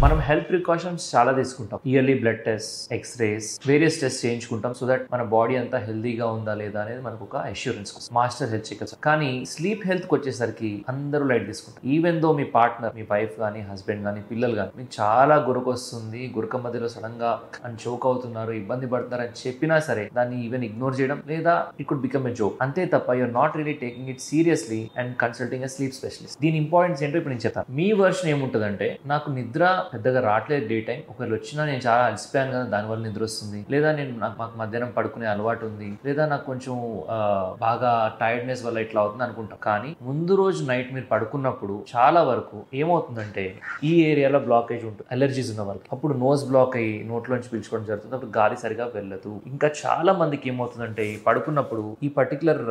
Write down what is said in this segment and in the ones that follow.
మనం health precautions చాలా తీసుకుంటాం. Yearly blood test, x rays, various test చేయించుకుంటాం సో దట్ మన బాడీ అంతా హెల్దీగా ఉందా లేదా అనేది మనకు ఒక అష్యూరెన్స్ కోసం. Master health checkup. కానీ స్లీప్ హెల్త్ కి వచ్చేసరికి అందరూ లైట్ తీసుకుంటారు. ఈవెన్ దో మీ పార్ట్నర్, మీ వైఫ్ కానీ, హస్బెండ్ కానీ, పిల్లలు కానీ మీకు చాలా గురక వస్తుంది, గురక మధ్యలో సడన్ గా అని చోక్ అవుతున్నారు, ఇబ్బంది పడుతున్నారు అని చెప్పినా సరే దాన్ని ఈవెన్ ఇగ్నోర్ చేయడం లేదా it could become a joke. అంతే తప్ప you are not really taking it seriously and consulting a sleep specialist. దీని ఇంపార్టెన్స్ ఏంటో ఇప్పుడు నేను చెప్తాను. మీ వర్షన్ ఏముంటుందంటే, నాకు నిద్ర పెద్దగా రావట్లేదు డే టైం, ఒకవేళ వచ్చినా నేను చాలా అలసిపోయాను కదా దానివల్ల నిద్ర వస్తుంది, లేదా నేను మాకు మధ్యాహ్నం పడుకునే అలవాటు ఉంది, లేదా నాకు కొంచెం బాగా టైర్డ్నెస్ వల్ల ఇట్లా అవుతుంది అనుకుంటాం. కానీ ముందు రోజు నైట్ మీరు పడుకున్నప్పుడు చాలా వరకు ఏమవుతుందంటే ఈ ఏరియాలో బ్లాకేజ్ ఉంటుంది, అలర్జీస్ ఉన్న వాళ్ళకి. అప్పుడు నోస్ బ్లాక్ అయ్యి నోట్లోంచి పీల్చుకోవడం జరుగుతుంది, అప్పుడు గాలి సరిగా వెళ్ళదు. ఇంకా చాలా మందికి ఏమవుతుందంటే పడుకున్నప్పుడు ఈ పర్టికులర్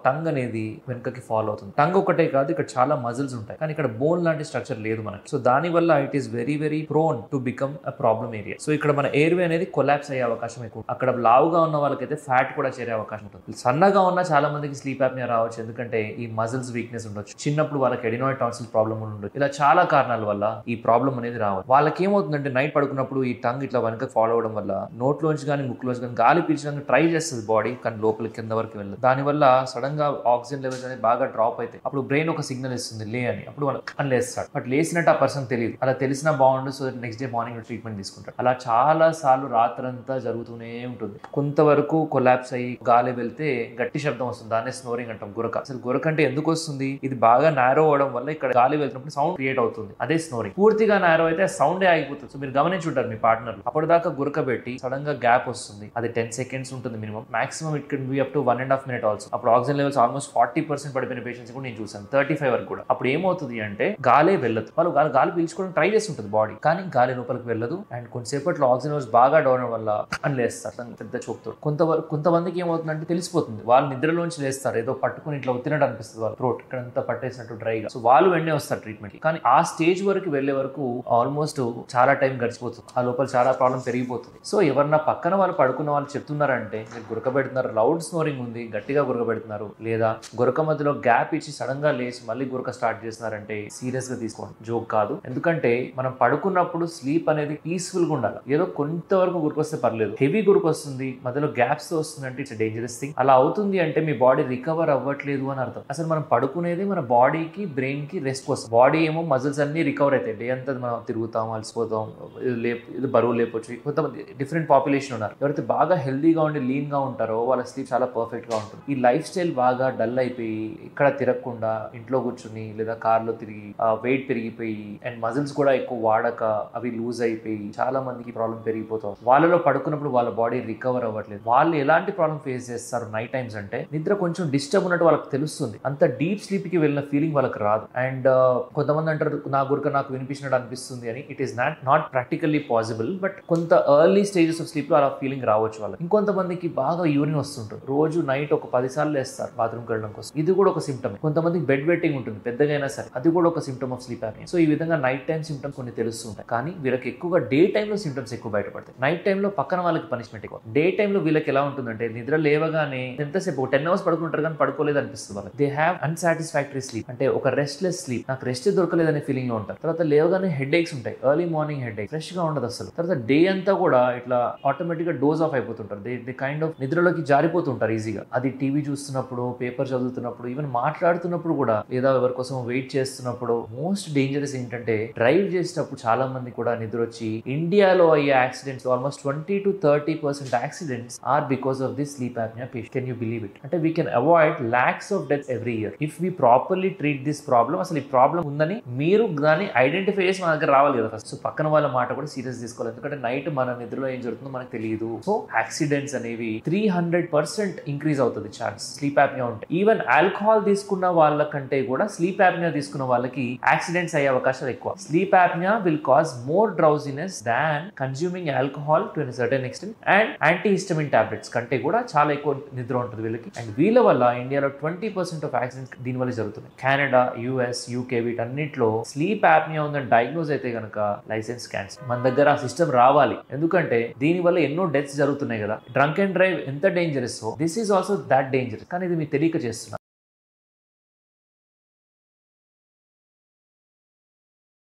టంగ్ అనేది వెనుకకి ఫాలో అవుతుంది. టంగ్ ఒకటే కాదు, ఇక్కడ చాలా మజిల్స్ ఉంటాయి, కానీ ఇక్కడ బోన్ లాంటి స్ట్రక్చర్ లేదు మనకి. సో దాని వల్ల it is very very prone to become a problem area. So ఇక్కడ మన ఎయిర్వే అనేది కొలాప్స్ అయ్యే అవకాశం ఎక్కువ. అక్కడ లావుగా ఉన్న వాళ్ళకైతే ఫ్యాట్ కూడా చేరే అవకాశం ఉంటుంది. సన్నగా ఉన్న చాలా మందికి స్లీప్ యాప్నియా రావచ్చు, ఎందుకంటే ఈ మజిల్స్ వీక్నెస్ ఉండొచ్చు, చిన్నప్పుడు వాళ్ళకి ఎడినాయిడ్ టాన్సిల్ ప్రాబ్లమ్ ఉండొచ్చు. ఇలా చాలా కారణాల వల్ల ఈ ప్రాబ్లం అనేది రావచ్చు. వాళ్ళకి ఏమవుతుందంటే నైట్ పడుకున్నప్పుడు ఈ టంగ్ ఇట్లా వెనక ఫాలో అవడం వల్ల నోట్లోంచి కానీ ముక్కులోంచి కానీ గాలి పీల్చడానికి ట్రై చేస్తుంది బాడీ, కానీ లోపల కింద వరకు వెళ్ళదు. దానివల్ల సడన్ గా ఆక్సిజన్ లెవెల్స్ అనేది బాగా డ్రాప్ అవుతాయి. అప్పుడు బ్రెయిన్ ఒక సిగ్నల్ ఇస్తుంది లే అని, అప్పుడు వాళ్ళు లేస్తాడు. బట్ లేసినట్టు ఆ పర్సన్ తెలియదు. అలా తెలిసినా బాగుండు, so next day morning treatment తీసుకుంటాడు. అలా చాలా సార్లు రాత్రంతా జరుగుతూనే ఉంటుంది. కొంతవరకు కొలాప్స్ అయ్యి గాలి వెళ్తే గట్టి శబ్దం వస్తుంది, దాన్నే స్నోరింగ్ అంటాం, గురక. అసలు గురక అంటే ఎందుకు వస్తుంది? ఇది బాగా నారో అవడం వల్ల ఇక్కడ గాలి వెళ్తున్నప్పుడు సౌండ్ క్రియేట్ అవుతుంది, అదే స్నోరింగ్. పూర్తిగా నారో అయితే సౌండే ఆగిపోతుంది. సో మీరు గమనించుంటారు మీ పార్ట్నర్ అప్పటిదాకా గురక పెట్టి సడన్ గా గ్యాప్ వస్తుంది, అది 10 seconds ఉంటుంది minimum. Maximum it can be up to 1.5 minutes also. అప్పుడు ఆక్సిజన్ లెవెల్స్ ఆల్మోస్ట్ 40% పడిపోయిన పేషెంట్స్ కూడా నేను చూసాను, 35 వరకు కూడా. అప్పుడు ఏమవుతుంది అంటే గాలే వెళ్ళదు, వాళ్ళు గాలి పీల్చుకోవడం ట్రై చేస్తుంటుంది బాడీ, కానీ గాలి లోపలికి వెళ్ళదు. అండ్ కొంతసేపట్లో ఆక్సిజన్ లెవెల్స్ బాగా డౌన్ అవడం వల్ల అని లేస్తారు పెద్ద చూపుతాడు. కొంతమందికి ఏమవుతుందంటే తెలిసిపోతుంది, వాళ్ళు నిద్రలోంచి లేస్తారు, ఏదో పట్టుకుని ఇట్లా ఒత్తినట్టు అనిపిస్తుంది, వాళ్ళ థ్రోట్ ఇక్కడంతా పట్టేసినట్టు డ్రైగా. సో వాళ్ళు వెంటనే వస్తారు ట్రీట్మెంట్. కానీ ఆ స్టేజ్ వరకు వెళ్లే వరకు ఆల్మోస్ట్ చాలా టైం గడిచిపోతుంది, ఆ లోపల చాలా ప్రాబ్లం పెరిగిపోతుంది. సో ఎవరన్నా పక్కన వాళ్ళు పడుకున్న వాళ్ళు చెప్తున్నారంటే మీరు గురక పెడుతున్నారు, లౌడ్ స్నోరింగ్ ఉంది, గట్టిగా గురక పెడుతున్నారు, లేదా గురక మధ్యలో గ్యాప్ ఇచ్చి సడన్ గా లేచి మళ్ళీ గురక స్టార్ట్ చేస్తున్నారంటే సీరియస్ గా తీసుకోండి, జోక్ కాదు. ఎందుకంటే మనం పడుకున్నప్పుడు స్లీప్ అనేది పీస్ఫుల్ గా ఉండాలి. ఏదో కొంతవరకు గురక వస్తే పర్లేదు, హెవీ గురక వస్తుంది మధ్యలో గ్యాప్స్ తో వస్తుంది అంటే ఇట్స్ డేంజరస్ థింగ్. అలా అవుతుంది అంటే మీ బాడీ రికవర్ అవ్వట్లేదు అని అర్థం. అసలు మనం పడుకునేది మన బాడీకి, బ్రెయిన్ కి రెస్ట్ కోసం. బాడీ ఏమో మజిల్స్ అన్ని రికవర్ అవుతాయి, డే అంతా మనం తిరుగుతాం, అలసిపోతాం, ఇది బరువు లేపొచ్చు. కొంతమంది డిఫరెంట్ పాపులేషన్ ఉన్నారు, ఎవరైతే బాగా హెల్దీగా ఉండి లీన్ గా ఉంటారో వాళ్ళ స్లీప్ చాలా పర్ఫెక్ట్ గా ఉంటుంది. ఈ లైఫ్ స్టైల్ బాగా డల్ అయిపోయి ఇక్కడ తిరగకుండా ఇంట్లో కూర్చుని లేదా కార్లో తిరిగి వెయిట్ పెరిగిపోయి అండ్ మజిల్స్ కూడా ఎక్కువ వాడక అవి లూజ్ అయిపోయి చాలా మందికి ప్రాబ్లం పెరిగిపోతాం. వాళ్ళలో పడుకున్నప్పుడు వాళ్ళ బాడీ రికవర్ అవ్వట్లేదు. వాళ్ళు ఎలాంటి ప్రాబ్లం ఫేస్ చేస్తారు నైట్ టైమ్స్ అంటే, నిద్ర కొంచెం డిస్టర్బ్ ఉన్నట్టు వాళ్ళకి తెలుస్తుంది, అంత డీప్ స్లీప్ కి వెళ్ళిన ఫీలింగ్ వాళ్ళకి రాదు. అండ్ కొంతమంది అంటారు నా గురక నాకు వినిపించినట్టు అనిపిస్తుంది అని. It is not practically possible, but కొంత ఎర్లీ స్టేజెస్ ఆఫ్ స్లీప్ లో అలా ఫీలింగ్ రావచ్చు వాళ్ళకి. ఇంకొంతమందికి బాగా యూరిన్ వస్తుంటుంది, రోజు నైట్ ఒక 10 సార్లు వేస్తారు బాత్రూమ్కి వెళ్ళడం కోసం, ఇది కూడా ఒక సిమ్టమ్. కొంతమందికి బెడ్ వెట్టింగ్ ఉంటుంది పెద్దగా అయినా సరే, అది కూడా ఒక symptom of sleep apnoea. So ఈ విధంగా నైట్ టైం సిమ్టమ్స్ కొన్ని తెలుస్తుంటాయి, కానీ వీళ్ళకి ఎక్కువగా డే టైంలో సిమ్టమ్స్ ఎక్కువ బయటపడతాయి. నైట్ టైంలో పక్కన వాళ్ళకి పనిష్మెంట్ ఎక్కువ. డే టైంలో వీళ్ళకి ఎలా ఉంటుందంటే నిద్ర లేవగానే ఎంతసేపు 10 hours పడుకుంటారు కానీ పడుకోలేదు అనిపిస్తుంది వాళ్ళకి. దే హ్యావ్ అన్సాటిస్ఫాక్టరీ స్లీప్, అంటే ఒక రెస్ట్లెస్ స్లీప్, నాకు రెస్ట్ దొరకలేదనే ఫీలింగ్ లో ఉంటారు. తర్వాత లేవగానే హెడ్ ఏక్స్ ఉంటాయి, ఎర్లీ మార్నింగ్ హెడ్ ఏక్, ఫ్రెష్ గా ఉండదు అసలు. తర్వాత డే అంతా కూడా ఇట్లా ఆటోమేటిక్ గా డోజ్ ఆఫ్ అయిపోతుంటారు, దే కైండ్ ఆఫ్ నిద్రలోకి జారిపోతుంటారు ఈజీగా. అది టీవీ చూస్తున్నప్పుడు, పేపర్ చదువుతున్నప్పుడు, ఈవెన్ మాట్లాడుతున్నప్పుడు కూడా, లేదా ఎవరి కోసం వెయిట్ చేస్తున్నప్పుడు. మోస్ట్ డేంజరస్ ఏంటంటే డ్రైవ్ చేసేటప్పుడు చాలా మంది కూడా నిద్ర వచ్చి ఇండియాలో అయ్యే accidents almost 20 to 30% accidents are because of this sleep apnea patient. Can you believe it? అంటే we can avoid lakhs of deaths every year if we properly treat this problem. అసలు ఈ ప్రాబ్లం ఉందని మీరు దాన్ని ఐడెంటిఫై చేసి మన దగ్గర రావాలి కదా ఫస్ట్. సో పక్కన వాళ్ళ మాట కూడా సీరియస్ తీసుకోవాలి, ఎందుకంటే నైట్ మన నిద్రలో ఏం జరుగుతుందో మనకు తెలియదు. సో యాక్సిడెంట్స్ అనేవి 300% ఇంక్రీజ్ అవుతుంది ఛాన్స్ స్లీప్ యాప్నియా ఉంటే. ఈవెన్ ఆల్కహాల్ తీసుకున్న వాళ్ళకంటే కూడా స్లీప్ యాప్నియా తీసుకున్న వాళ్ళకి యాక్సిడెంట్స్ అయ్యే అవకాశాలు ఎక్కువ. Sleep apnoea will cause more drowsiness than consuming alcohol to a certain extent, and antihistamine tablets కంటే కూడా చాలా ఎక్కువ నిద్ర ఉంటుంది వీళ్ళకి. అండ్ వీళ్ళ వల్ల ఇండియాలో 20% ఆఫ్ యాక్సిడెంట్స్ దీని వల్ల జరుగుతుంది. కెనడా, యుఎస్, యూకే వీటన్నిటిలో స్లీప్ యాప్నియా ఉందని డయాగ్నోజ్ అయితే కనుక లైసెన్స్ క్యాన్సిల్. మన దగ్గర ఆ సిస్టమ్ రావాలి, ఎందుకంటే దీని వల్ల ఎన్నో డెత్స్ జరుగుతున్నాయి కదా. డ్రంక్ అండ్ డ్రైవ్ ఎంత dangerous, this is also that dangerous. కానీ ఇది మీకు తెలియక చేస్తున్నారు.